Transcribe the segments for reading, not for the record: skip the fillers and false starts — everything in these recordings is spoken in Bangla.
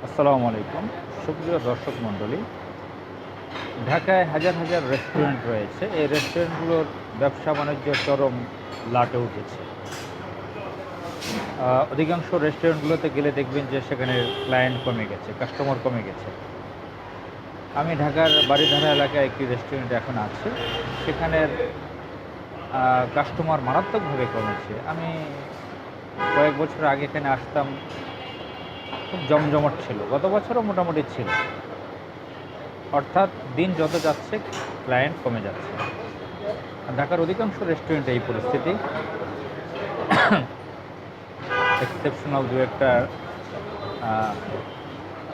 আসসালামু আলাইকুম। সুপ্রিয় দর্শক মণ্ডলী, ঢাকায় হাজার হাজার রেস্টুরেন্ট রয়েছে। এই রেস্টুরেন্টগুলোর ব্যবসা বাণিজ্য চরম লাটে উঠেছে। অধিকাংশ রেস্টুরেন্টগুলোতে গেলে দেখবেন যে সেখানে ক্লায়েন্ট কমে গেছে, কাস্টমার কমে গেছে। আমি ঢাকার বারিধারা এলাকায় একটি রেস্টুরেন্ট এখন আছে, সেখানের কাস্টমার মারাত্মকভাবে কমেছে। আমি কয়েক বছর আগে এখানে আসতাম, খুব জমজমাট ছিল। গত বছরও মোটামুটি ছিল। অর্থাৎ দিন যত যাচ্ছে ক্লায়েন্ট কমে যাচ্ছে। ঢাকার অধিকাংশ রেস্টুরেন্টে এই পরিস্থিতি। এক্সেপশনাল দু একটা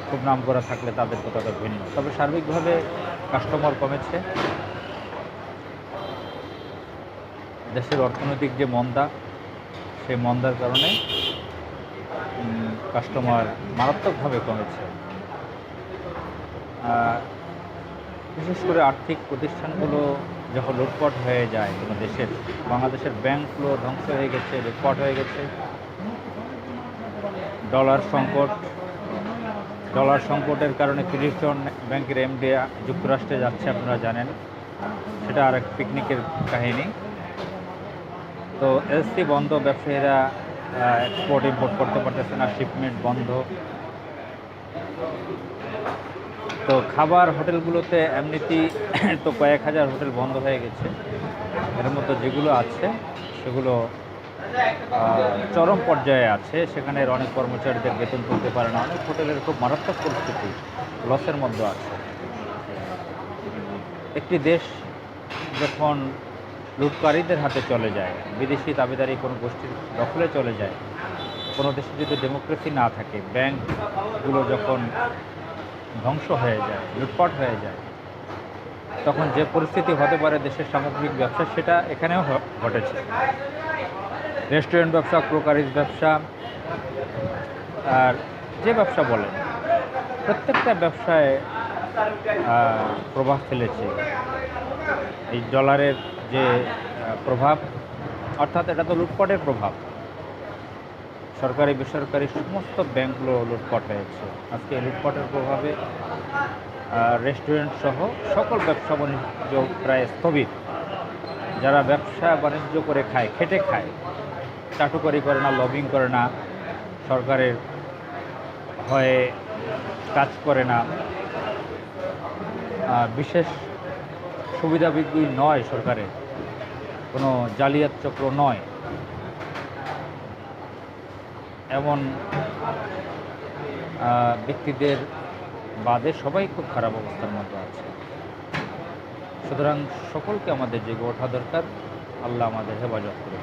খুব নাম করা থাকলে তাদের কথা ভিন্ন, তবে সার্বিকভাবে কাস্টমার কমেছে। দেশের অর্থনৈতিক যে মন্দা, সেই মন্দার কারণে কাস্টমার মারাত্মকভাবে কমেছে। বিশেষ করে আর্থিক প্রতিষ্ঠানগুলো যখন লুটপাট হয়ে যায় কোনো দেশের, বাংলাদেশের ব্যাংকগুলো ধ্বংস হয়ে গেছে, লুটপাট হয়ে গেছে। ডলার সংকটের কারণে ক্রিপ্টন ব্যাংকের এমডি যুক্তরাষ্ট্রে যাচ্ছে, আপনারা জানেন। সেটা আর এক পিকনিকের কাহিনী। তো এলসি বন্ধ, ব্যবসায়ীরা এক্সপোর্ট ইম্পোর্ট করতে পারতেছে না, শিপমেন্ট বন্ধ। তো খাবার হোটেলগুলোতে এমনিতেই তো কয়েক হাজার হোটেল বন্ধ হয়ে গেছে। এর মধ্যে যেগুলো আছে সেগুলো চরম পর্যায়ে আছে। সেখানের অনেক কর্মচারীদের বেতন তুলতে পারে না। অনেক হোটেলের খুব মারাত্মক পরিস্থিতি, লসের মধ্যে আছে। একটি দেশ যখন লুটকারীদের হাতে চলে যায়, বিদেশি দাবিদারি কোনো গোষ্ঠীর দখলে চলে যায়, কোনো দেশে যদি ডেমোক্রেসি না থাকে, ব্যাংকগুলো যখন ধ্বংস হয়ে যায়, লুটপাট হয়ে যায়, তখন যে পরিস্থিতি হতে পারে দেশের সামগ্রিক ব্যবসা, সেটা এখানেও ঘটেছে। রেস্টুরেন্ট ব্যবসা, ক্রোকারিজ ব্যবসা, আর যে ব্যবসা বলেন, প্রত্যেকটা ব্যবসায় প্রভাব ফেলেছে এই ডলারের যে প্রভাব। অর্থাৎ এটা তো লুটপাটের প্রভাব। সরকারি বেসরকারি সমস্ত ব্যাংকগুলো লুটপাট হয়েছে। আজকে এই লুটপাটের প্রভাবে রেস্টুরেন্ট সহ সকল ব্যবসা বাণিজ্য প্রায় স্থবির। যারা ব্যবসা বাণিজ্য করে খায়, খেটে খায়, চাটুকারি করে না, লবিং করে না, সরকারের হয়ে কাজ করে না, বিশেষ সুবিধাভোগী নয়, সরকারের কোনো জালিয়াত চক্র নয়, এমন ব্যক্তিদের বাদে সবাই খুব খারাপ অবস্থার মধ্যে আছে। সুতরাং সকলকে আমাদের জেগে ওঠা দরকার। আল্লাহ আমাদের হেফাজত করুন।